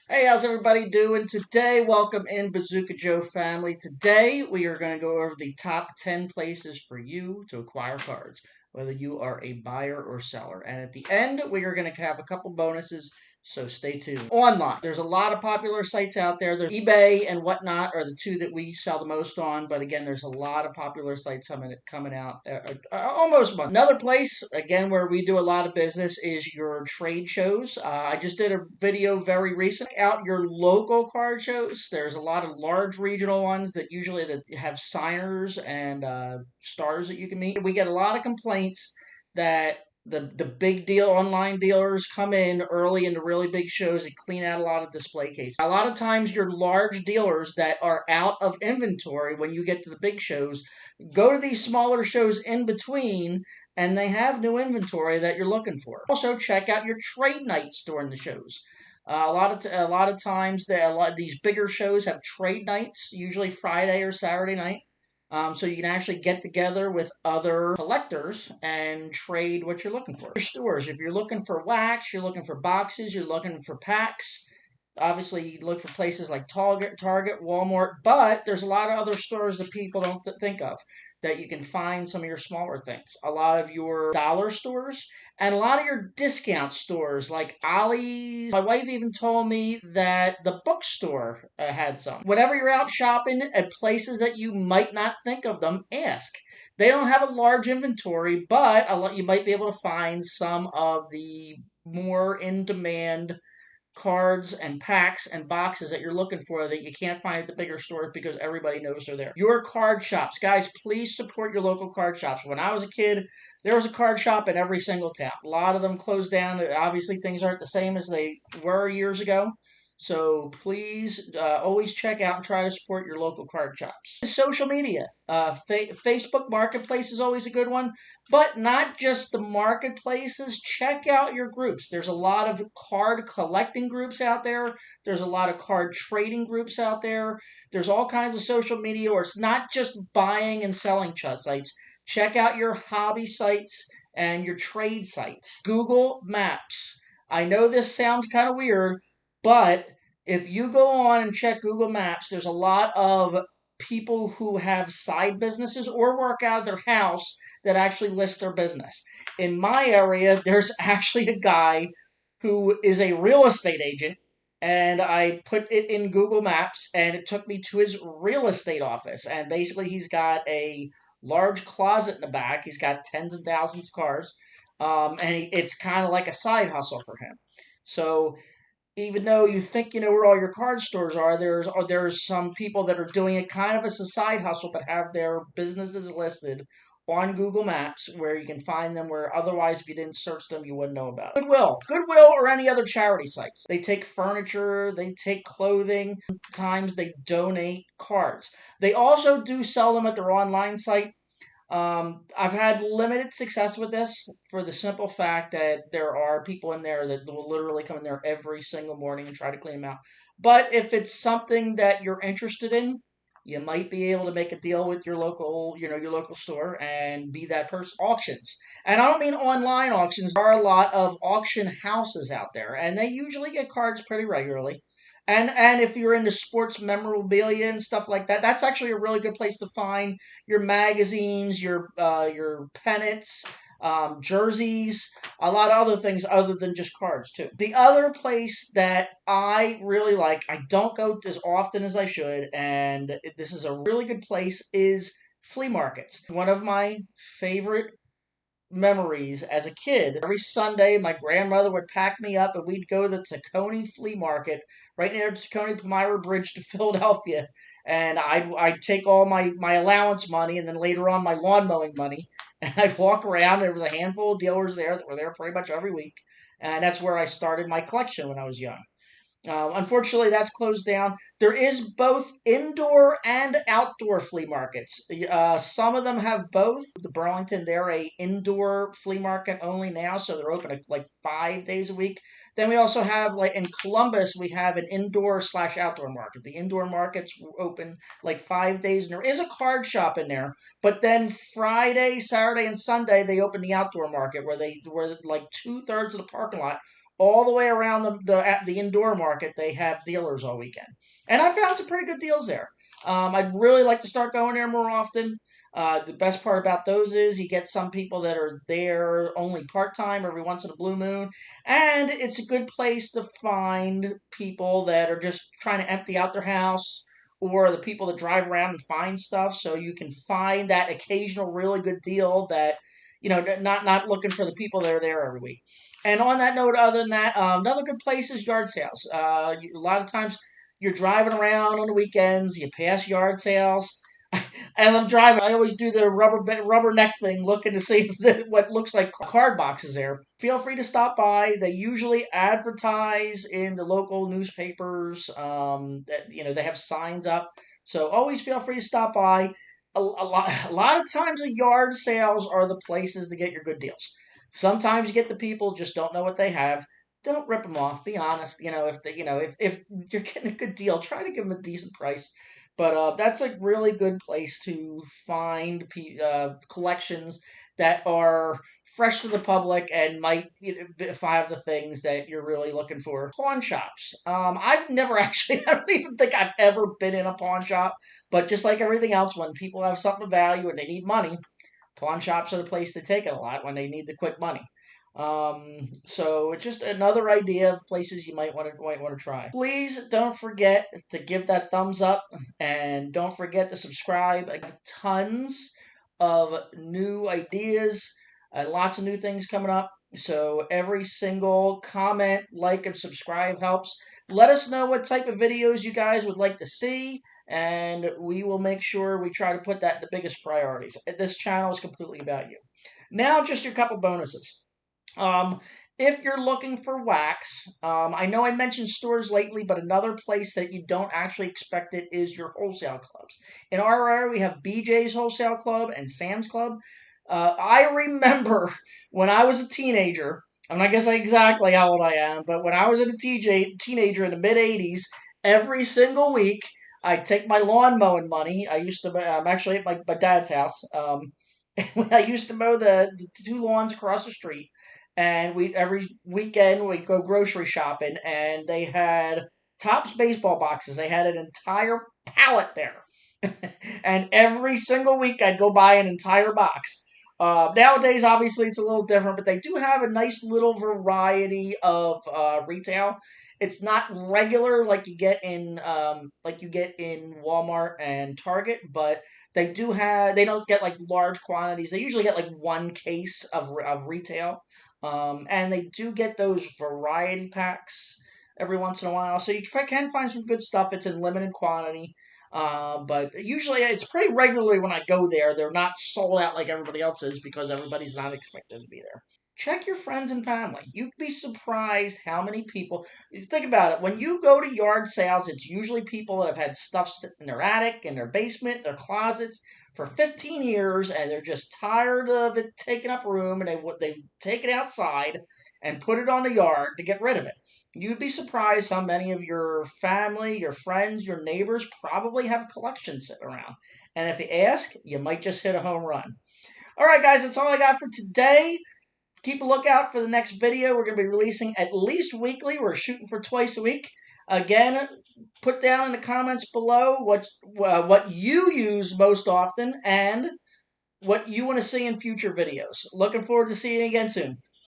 Hey, how's everybody doing today? Welcome in, Bazooka Joe family. Today we are going to go over the top 10 places for you to acquire cards, whether you are a buyer or seller. And at the end, we are going to have a couple bonuses, so stay tuned. Online, there's a lot of popular sites out there. There's eBay and whatnot are the two that we sell the most on. But again, there's a lot of popular sites coming out almost month. Another place, again, where we do a lot of business is your trade shows. I just did a video very recent out your local card shows. There's a lot of large regional ones that usually that have signers and stars that you can meet. We get a lot of complaints that the big deal online dealers come in early into really big shows and clean out a lot of display cases. A lot of times your large dealers that are out of inventory when you get to the big shows go to these smaller shows in between and they have new inventory that you're looking for. Also, check out your trade nights during the shows. A lot of times, a lot of these bigger shows have trade nights, usually Friday or Saturday night. So you can actually get together with other collectors and trade what you're looking for. Your stores, if you're looking for wax, you're looking for boxes, you're looking for packs. Obviously, you look for places like Target, Walmart, but there's a lot of other stores that people don't think of that you can find some of your smaller things. A lot of your dollar stores and a lot of your discount stores like Ollie's. My wife even told me that the bookstore had some. Whenever you're out shopping at places that you might not think of them, ask. They don't have a large inventory, but you might be able to find some of the more in demand cards and packs and boxes that you're looking for that you can't find at the bigger stores because everybody knows they're there. Your card shops. Guys, please support your local card shops. When I was a kid, there was a card shop in every single town. A lot of them closed down. Obviously, things aren't the same as they were years ago. So please always check out and try to support your local card shops. Social media. Facebook Marketplace is always a good one, but not just the marketplaces. Check out your groups. There's a lot of card collecting groups out there. There's a lot of card trading groups out there. There's all kinds of social media, or it's not just buying and selling sites. Check out your hobby sites and your trade sites. Google Maps. I know this sounds kind of weird, but if you go on and check Google Maps, there's a lot of people who have side businesses or work out of their house that actually list their business. In my area, there's actually a guy who is a real estate agent, and I put it in Google Maps, and it took me to his real estate office. And basically, he's got a large closet in the back. He's got tens of thousands of cars, it's kind of like a side hustle for him. So even though you think you know where all your card stores are, there's some people that are doing it kind of as a side hustle, but have their businesses listed on Google Maps where you can find them. Where otherwise, if you didn't search them, you wouldn't know about it. Goodwill, or any other charity sites. They take furniture, they take clothing. Sometimes they donate cards. They also do sell them at their online site. I've had limited success with this for the simple fact that there are people in there that will literally come in there every single morning and try to clean them out. But if it's something that you're interested in, you might be able to make a deal with your local store and be that person. Auctions. And I don't mean online auctions. There are a lot of auction houses out there, and they usually get cards pretty regularly. And if you're into sports memorabilia and stuff like that, that's actually a really good place to find your magazines, your pennants, jerseys, a lot of other things other than just cards too. The other place that I really like, I don't go as often as I should, and this is a really good place, is flea markets. One of my favorite memories as a kid. Every Sunday, my grandmother would pack me up and we'd go to the Tacony Flea Market right near the Tacony Palmyra Bridge to Philadelphia. And I'd take all my allowance money and then later on my lawn mowing money. And I'd walk around. There was a handful of dealers there that were there pretty much every week. And that's where I started my collection when I was young. Unfortunately, that's closed down. There is both indoor and outdoor flea markets. Some of them have both. The Burlington, they're a indoor flea market only now, so they're open like 5 days a week. Then we also have, like in Columbus, we have an indoor slash outdoor market. The indoor market's open like 5 days, and there is a card shop in there. But then Friday, Saturday, and Sunday they open the outdoor market where like 2/3 of the parking lot all the way around at the indoor market. They have dealers all weekend, and I found some pretty good deals there. I'd really like to start going there more often. The best part about those is you get some people that are there only part time every once in a blue moon, and it's a good place to find people that are just trying to empty out their house, or the people that drive around and find stuff. So you can find that occasional really good deal that, not looking for the people that are there every week. And on that note, other than that, another good place is yard sales. A lot of times you're driving around on the weekends, you pass yard sales. As I'm driving, I always do the rubber neck thing, looking to see what looks like card boxes there. Feel free to stop by. They usually advertise in the local newspapers. They have signs up, so always feel free to stop by. A lot of times, the yard sales are the places to get your good deals. Sometimes you get the people just don't know what they have. Don't rip them off. Be honest. If you're getting a good deal, try to give them a decent price. But that's a really good place to find collections that are fresh to the public and might have the things that you're really looking for. Pawn shops. I've never actually, I don't even think I've ever been in a pawn shop. But just like everything else, when people have something of value and they need money, pawn shops are the place to take it a lot when they need the quick money. So it's just another idea of places you might want to try. Please don't forget to give that thumbs up and don't forget to subscribe. I have tons of new ideas, lots of new things coming up. So every single comment, like, and subscribe helps. Let us know what type of videos you guys would like to see, and we will make sure we try to put that in the biggest priorities. This channel is completely about you. Now, just your couple bonuses. Um, if you're looking for wax, I know I mentioned stores lately, but another place that you don't actually expect it is your wholesale clubs. In our area, we have BJ's Wholesale Club and Sam's Club. I remember when I was a teenager, I'm not going to say exactly how old I am, but when I was a teenager in the mid 80s, every single week, I'd take my lawn mowing money. I'm actually at my dad's house. I used to mow the two lawns across the street, and we every weekend we'd go grocery shopping, and they had Topps baseball boxes. They had an entire pallet there, and every single week I'd go buy an entire box. Nowadays, obviously, it's a little different, but they do have a nice little variety of retail. It's not regular like you get in Walmart and Target, but they don't get like large quantities. They usually get like one case of retail. And they do get those variety packs every once in a while. So you can find some good stuff. It's in limited quantity. But usually it's pretty regularly when I go there. They're not sold out like everybody else is because everybody's not expected to be there. Check your friends and family. You'd be surprised how many people. Think about it. When you go to yard sales, it's usually people that have had stuff sitting in their attic, in their basement, their closets for 15 years, and they're just tired of it taking up room, and they take it outside and put it on the yard to get rid of it. You'd be surprised how many of your family, your friends, your neighbors probably have collections sitting around. And if you ask, you might just hit a home run. All right, guys, that's all I got for today. Keep a lookout for the next video. We're going to be releasing at least weekly. We're shooting for twice a week. Again, put down in the comments below what you use most often and what you want to see in future videos. Looking forward to seeing you again soon.